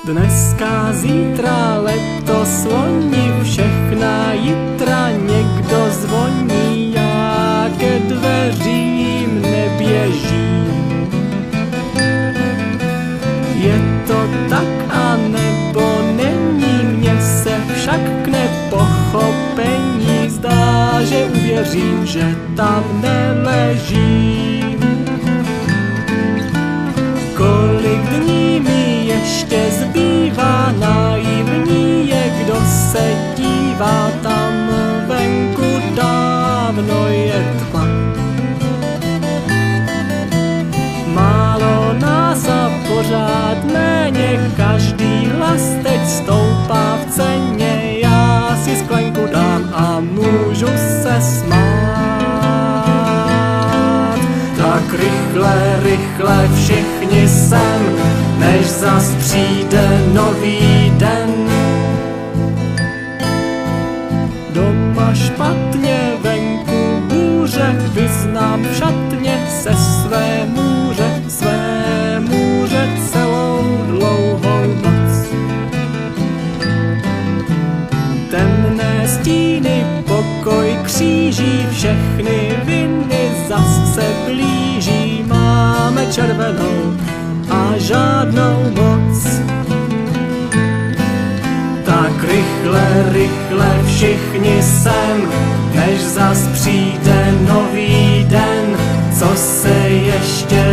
Dneska, zítra, letos, loni, všechna jitra někdo zvoní, já ke dveřím neběžím. Je to tak a nebo není, mně se však k nepochopení zdá, že uvěřím, že tam neležím. Kolik dní mi ještě zbývá, naivní je, kdo se dívá, tam venku dávno je tma. Málo nás a pořád méně, každý hlas teď stoupá v ceně, já si sklenku dám a můžu se smát. Tak rychle, rychle všichni sem, než zas přijde nový den. Doma špatně, venku bůře, vyznám v šatně se své můře celou dlouhou noc. Temné stíny, pokoj kříží, všechny viny zas se blíží, máme červenou a žádnou moc. Tak rychle, rychle všichni sem, než zas přijde nový den, co se ještě